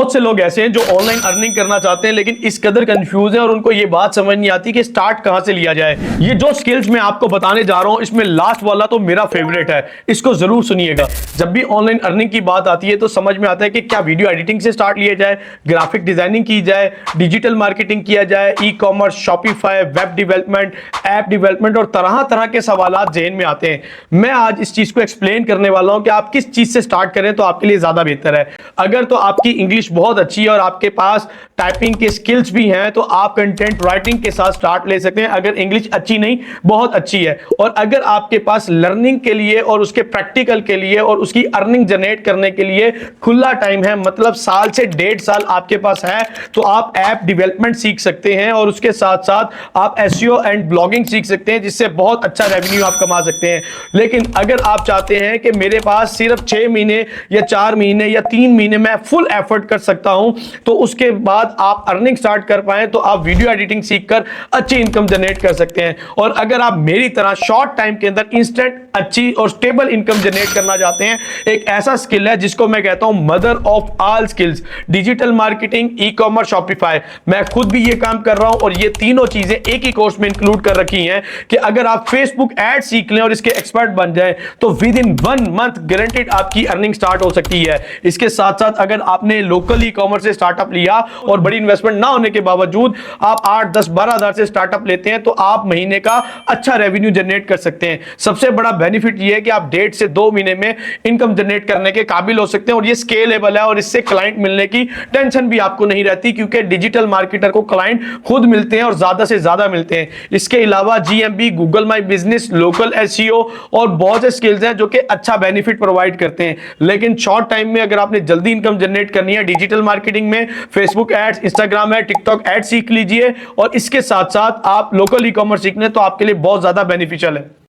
बहुत से लोग ऐसे हैं जो ऑनलाइन अर्निंग करना चाहते हैं लेकिन इस कदर कंफ्यूज हैं और उनको ये बात समझ नहीं आती कि स्टार्ट कहां से लिया जाए। ये जो स्किल्स मैं आपको बताने जा रहा हूं इसमें लास्ट वाला तो मेरा फेवरेट है, इसको जरूर सुनिएगा। जब भी ऑनलाइन अर्निंग की बात आती है तो समझ में आता है कि क्या वीडियो एडिटिंग से स्टार्ट लिया जाए, ग्राफिक डिजाइनिंग की जाए, डिजिटल मार्केटिंग किया जाए, e commerce, Shopify, web development, app development और तरह तरह के सवाल जेहन में आते हैं। मैं आज इस चीज को एक्सप्लेन करने वाला हूं कि आप किस चीज से स्टार्ट करें तो आपके लिए ज्यादा बेहतर है। अगर तो आपकी इंग्लिश बहुत अच्छी है और आपके पास टाइपिंग के स्किल्स भी हैं तो आप कंटेंट राइटिंग के साथ स्टार्ट ले सकते हैं। अगर इंग्लिश अच्छी नहीं, बहुत अच्छी है, और अगर आपके पास लर्निंग के लिए और उसके प्रैक्टिकल के लिए और उसकी अर्निंग जनरेट करने के लिए खुला टाइम है, मतलब साल से 1.5 साल आपके पास है, तो आप ऐप डेवलपमेंट सीख सकते हैं और उसके साथ साथ आप एसईओ एंड ब्लॉगिंग सीख सकते हैं, जिससे बहुत अच्छा रेवेन्यू आप कमा सकते हैं। लेकिन अगर आप चाहते हैं कि मेरे पास सिर्फ 6 महीने या 4 महीने या 3 महीने में फुल एफर्ट कर सकता हूं तो उसके बाद आप अर्निंग स्टार्ट कर पाए तो आप वीडियो एडिटिंग सीखकर अच्छी इनकम जनरेट कर सकते हैं। और अगर आप मेरी तरह शॉर्ट टाइम के अंदर इंस्टेंट अच्छी और स्टेबल इनकम जनरेट करना चाहते हैं, एक ऐसा स्किल है जिसको मैं कहता हूं mother of all skills, digital marketing, e commerce, Shopify. मैं खुद भी ये काम कर रहा हूं और ये तीनों चीजें एक ही कोर्स में इंक्लूड कर रखी हैं कि अगर आप फेसबुक एड सीख लें और इसके एक्सपर्ट बन जाएं तो विद इन 1 मंथ गारंटेड आपकी अर्निंग स्टार्ट हो सकती है। इसके साथ साथ अगर आपने लोकल ई कॉमर्स से स्टार्टअप लिया और बड़ी इन्वेस्टमेंट ना होने के बावजूद आप 8, 10, 12 हजार से स्टार्टअप लेते हैं तो आप महीने का अच्छा रेवेन्यू जनरेट कर सकते हैं। सबसे बड़ा बेनिफिट यह है कि आप 1.5 से 2 महीने में इनकम जनरेट करने के काबिल हो सकते हैं और ये स्केलेबल है और इससे क्लाइंट मिलने की टेंशन भी आपको नहीं रहती, क्योंकि डिजिटल मार्केटर को क्लाइंट खुद मिलते हैं और ज्यादा से ज्यादा मिलते हैं। इसके अलावा GMB, Google my business, local SEO और बहुत से स्किल्स हैं जो कि अच्छा बेनिफिट प्रोवाइड करते हैं। लेकिन शॉर्ट टाइम में अगर आपने जल्दी इनकम जनरेट करनी है डिजिटल मार्केटिंग में, Facebook ads, Instagram ad, TikTok ad सीख लीजिए और इसके साथ साथ आप लोकल ई कॉमर्स सीखने तो आपके लिए बहुत ज्यादा बेनिफिशियल है।